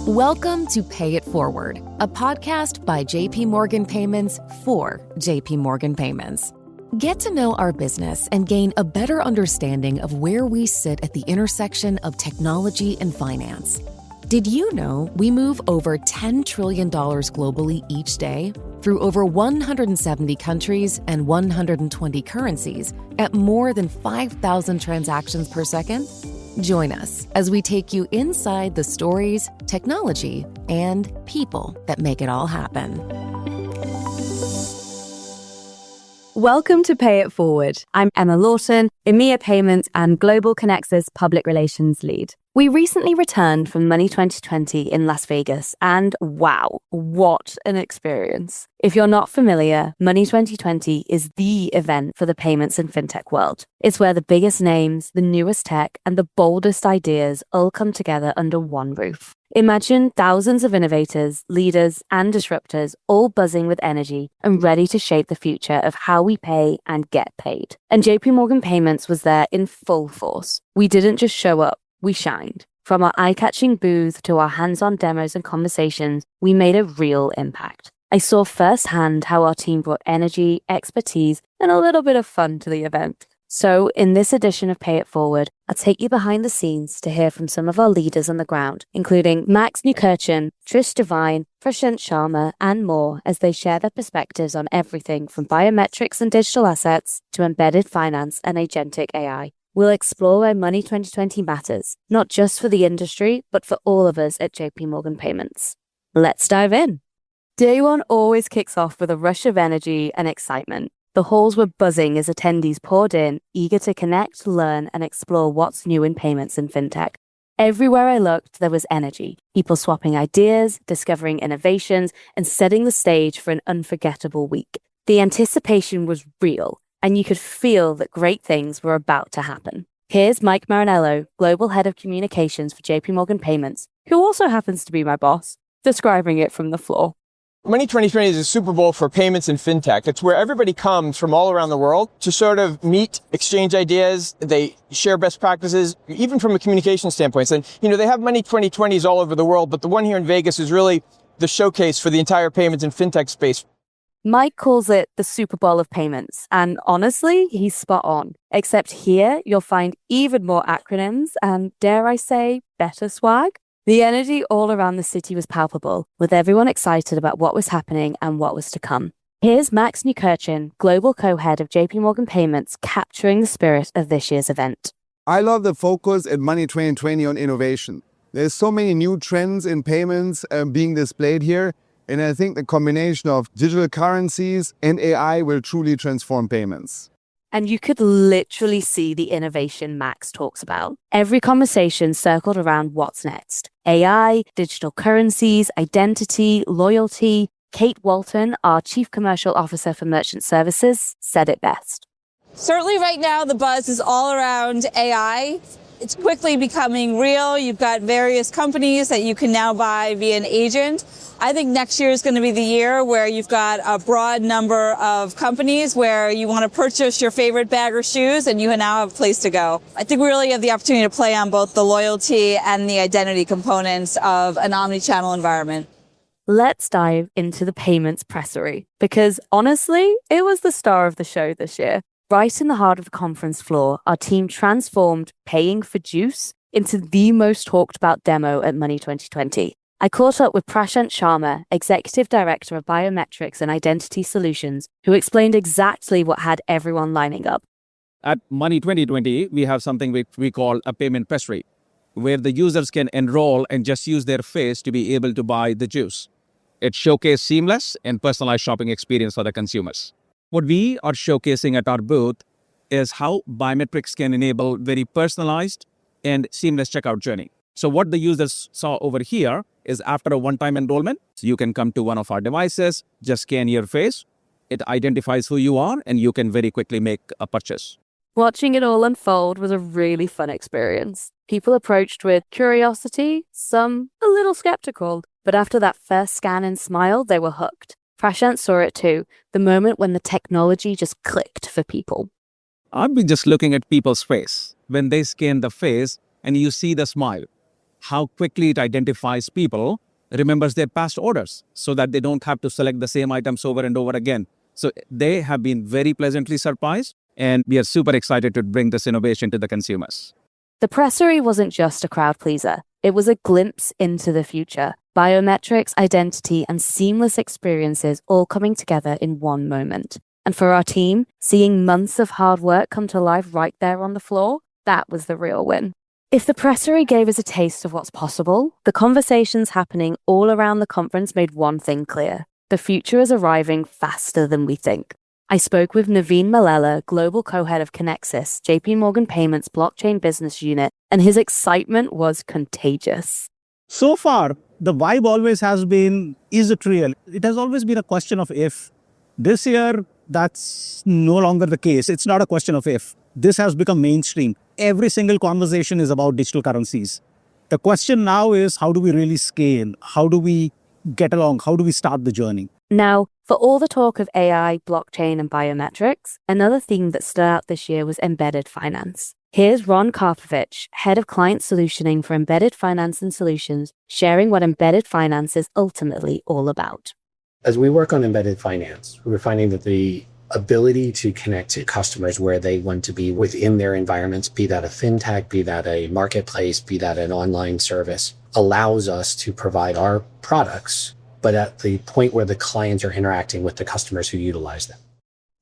Welcome to Pay It Forward, a podcast by JP Morgan Payments for JP Morgan Payments. Get to know our business and gain a better understanding of where we sit at the intersection of technology and finance. Did you know we move over $10 trillion globally each day through over 170 countries and 120 currencies at more than 5,000 transactions per second? Join us as we take you inside the stories, technology, and people that make it all happen. Welcome to Pay It Forward. I'm Emma Lawton, EMEA Payments and Global Kinexys Public Relations Lead. We recently returned from Money 2020 in Las Vegas, and wow, what an experience. If you're not familiar, Money 2020 is the event for the payments and fintech world. It's where the biggest names, the newest tech, and the boldest ideas all come together under one roof. Imagine thousands of innovators, leaders, and disruptors all buzzing with energy and ready to shape the future of how we pay and get paid. And JP Morgan Payments was there in full force. We didn't just show up, we shined. From our eye-catching booth to our hands-on demos and conversations, we made a real impact. I saw firsthand how our team brought energy, expertise, and a little bit of fun to the event. So in this edition of Pay It Forward, I'll take you behind the scenes to hear from some of our leaders on the ground, including Max Neukirchen, Trish Devine, Prashant Sharma, and more as they share their perspectives on everything from biometrics and digital assets to embedded finance and agentic AI. We'll explore why Money 2020 matters, not just for the industry, but for all of us at JP Morgan Payments. Let's dive in. Day one always kicks off with a rush of energy and excitement. The halls were buzzing as attendees poured in, eager to connect, learn, and explore what's new in payments and fintech. Everywhere I looked, there was energy. People swapping ideas, discovering innovations, and setting the stage for an unforgettable week. The anticipation was real, and you could feel that great things were about to happen. Here's Mike Marinello, Global Head of Communications for JP Morgan Payments, who also happens to be my boss, describing it from the floor. Money 2020 is a Super Bowl for payments and fintech. It's where everybody comes from all around the world to sort of meet, exchange ideas. They share best practices, even from a communication standpoint. And, they have Money 2020s all over the world, but the one here in Vegas is really the showcase for the entire payments and fintech space. Mike calls it the Super Bowl of payments, and honestly, he's spot on. Except here, you'll find even more acronyms and, dare I say, better swag. The energy all around the city was palpable, with everyone excited about what was happening and what was to come. Here's Max Neukirchen, Global Co-Head of JP Morgan Payments, capturing the spirit of this year's event. I love the focus at Money 2020 on innovation. There's so many new trends in payments being displayed here, and I think the combination of digital currencies and AI will truly transform payments. And you could literally see the innovation Max talks about. Every conversation circled around what's next. AI, digital currencies, identity, loyalty. Kate Walton, our Chief Commercial Officer for Merchant Services, said it best. Certainly right now, the buzz is all around AI. It's quickly becoming real. You've got various companies that you can now buy via an agent. I think next year is going to be the year where you've got a broad number of companies where you want to purchase your favorite bag or shoes and you now have a place to go. I think we really have the opportunity to play on both the loyalty and the identity components of an omni-channel environment. Let's dive into the payments pressery, because honestly, it was the star of the show this year. Right in the heart of the conference floor, our team transformed paying for juice into the most talked about demo at Money 2020. I caught up with Prashant Sharma, Executive Director of Biometrics and Identity Solutions, who explained exactly what had everyone lining up. At Money 2020, we have something we call a payment pressery, where the users can enroll and just use their face to be able to buy the juice. It showcased seamless and personalized shopping experience for the consumers. What we are showcasing at our booth is how biometrics can enable very personalized and seamless checkout journey. So what the users saw over here is after a one-time enrollment, so you can come to one of our devices, just scan your face, it identifies who you are, and you can very quickly make a purchase. Watching it all unfold was a really fun experience. People approached with curiosity, some a little skeptical, but after that first scan and smile, they were hooked. Prashant saw it too, the moment when the technology just clicked for people. I've been just looking at people's face. When they scan the face and you see the smile, how quickly it identifies people, remembers their past orders so that they don't have to select the same items over and over again. So they have been very pleasantly surprised, and we are super excited to bring this innovation to the consumers. The pressery wasn't just a crowd pleaser. It was a glimpse into the future. Biometrics, identity, and seamless experiences all coming together in one moment. And for our team, seeing months of hard work come to life right there on the floor, that was the real win. If the pressery gave us a taste of what's possible, the conversations happening all around the conference made one thing clear. The future is arriving faster than we think. I spoke with Naveen Mallela, Global Co-Head of Kinexys, JP Morgan Payments Blockchain Business Unit, and his excitement was contagious. So far, the vibe always has been, is it real? It has always been a question of if. This year, that's no longer the case. It's not a question of if. This has become mainstream. Every single conversation is about digital currencies. The question now is, how do we really scale? How do we get along? How do we start the journey? Now, for all the talk of AI, blockchain, and biometrics, another theme that stood out this year was embedded finance. Here's Ron Karpovich, Head of Client Solutioning for Embedded Finance and Solutions, sharing what embedded finance is ultimately all about. As we work on embedded finance, we're finding that the ability to connect to customers where they want to be within their environments, be that a fintech, be that a marketplace, be that an online service, allows us to provide our products, but at the point where the clients are interacting with the customers who utilize them.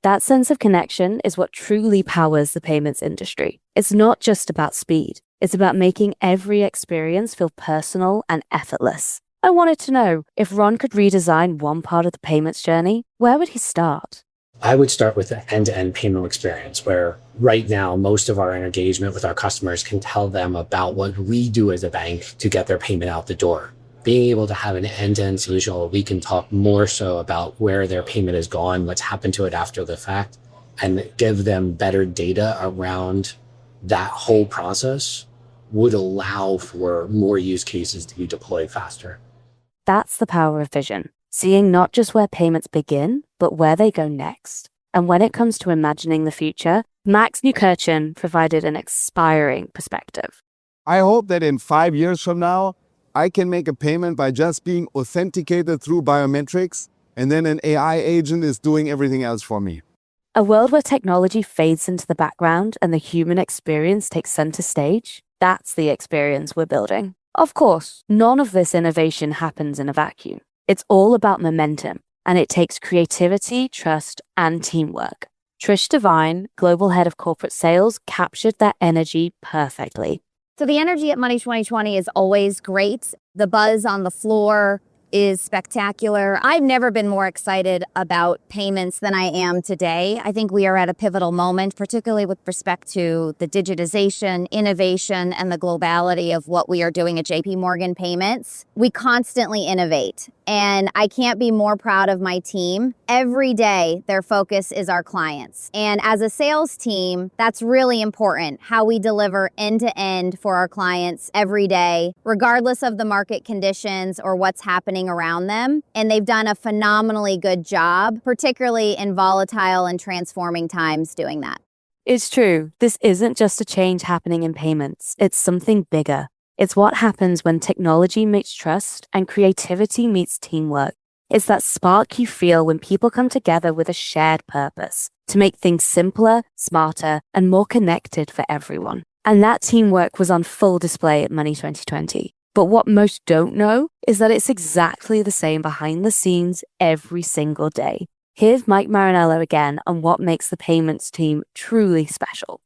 That sense of connection is what truly powers the payments industry. It's not just about speed. It's about making every experience feel personal and effortless. I wanted to know, if Ron could redesign one part of the payments journey, where would he start? I would start with the end-to-end payment experience, where right now, most of our engagement with our customers can tell them about what we do as a bank to get their payment out the door. Being able to have an end-to-end solution where we can talk more so about where their payment has gone, what's happened to it after the fact, and give them better data around that whole process would allow for more use cases to be deployed faster. That's the power of vision. Seeing not just where payments begin, but where they go next. And when it comes to imagining the future, Max Neukirchen provided an inspiring perspective. I hope that in 5 years from now, I can make a payment by just being authenticated through biometrics, and then an AI agent is doing everything else for me. A world where technology fades into the background and the human experience takes center stage, that's the experience we're building. Of course, none of this innovation happens in a vacuum. It's all about momentum, and it takes creativity, trust, and teamwork. Trish Devine, Global Head of Corporate Sales, captured that energy perfectly. So the energy at Money 2020 is always great. The buzz on the floor is spectacular. I've never been more excited about payments than I am today. I think we are at a pivotal moment, particularly with respect to the digitization, innovation, and the globality of what we are doing at JP Morgan Payments. We constantly innovate, and I can't be more proud of my team. Every day, their focus is our clients. And as a sales team, that's really important, how we deliver end-to-end for our clients every day, regardless of the market conditions or what's happening around them. And they've done a phenomenally good job, particularly in volatile and transforming times, doing that. It's true. This isn't just a change happening in payments. It's something bigger. It's what happens when technology meets trust and creativity meets teamwork. It's that spark you feel when people come together with a shared purpose to make things simpler, smarter, and more connected for everyone. And that teamwork was on full display at Money 2020. But what most don't know is that it's exactly the same behind the scenes every single day. Here's Mike Marinello again on what makes the payments team truly special.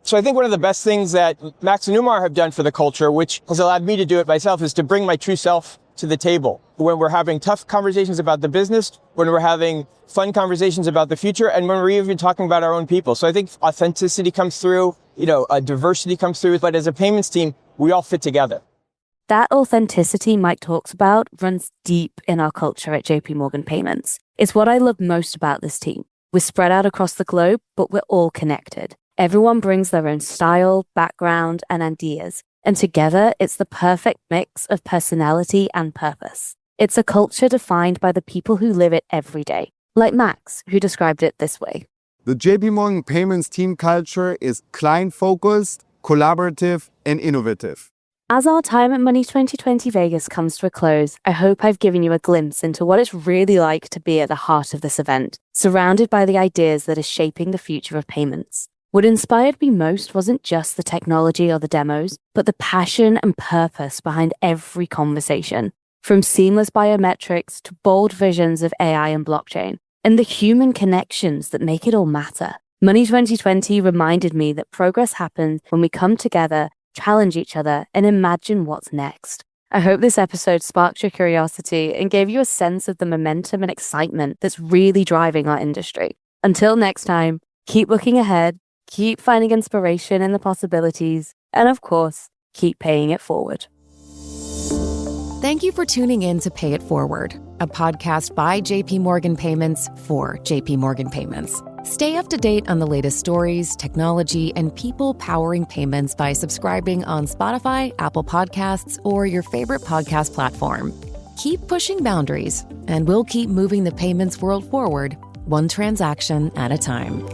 So I think one of the best things that Max and Umar have done for the culture, which has allowed me to do it myself, is to bring my true self to the table. When we're having tough conversations about the business, when we're having fun conversations about the future, and when we're even talking about our own people. So I think authenticity comes through, diversity comes through, but as a payments team, we all fit together. That authenticity Mike talks about runs deep in our culture at JP Morgan Payments. It's what I love most about this team. We're spread out across the globe, but we're all connected. Everyone brings their own style, background, and ideas. And together, it's the perfect mix of personality and purpose. It's a culture defined by the people who live it every day. Like Max, who described it this way. The JP Morgan Payments team culture is client-focused, collaborative, and innovative. As our time at Money 2020 Vegas comes to a close, I hope I've given you a glimpse into what it's really like to be at the heart of this event, surrounded by the ideas that are shaping the future of payments. What inspired me most wasn't just the technology or the demos, but the passion and purpose behind every conversation. From seamless biometrics to bold visions of AI and blockchain, and the human connections that make it all matter. Money 2020 reminded me that progress happens when we come together, challenge each other, and imagine what's next. I hope this episode sparked your curiosity and gave you a sense of the momentum and excitement that's really driving our industry. Until next time, keep looking ahead, keep finding inspiration in the possibilities, and of course, keep paying it forward. Thank you for tuning in to Pay It Forward, a podcast by JP Morgan Payments for JP Morgan Payments. Stay up to date on the latest stories, technology, and people powering payments by subscribing on Spotify, Apple Podcasts, or your favorite podcast platform. Keep pushing boundaries, and we'll keep moving the payments world forward, one transaction at a time.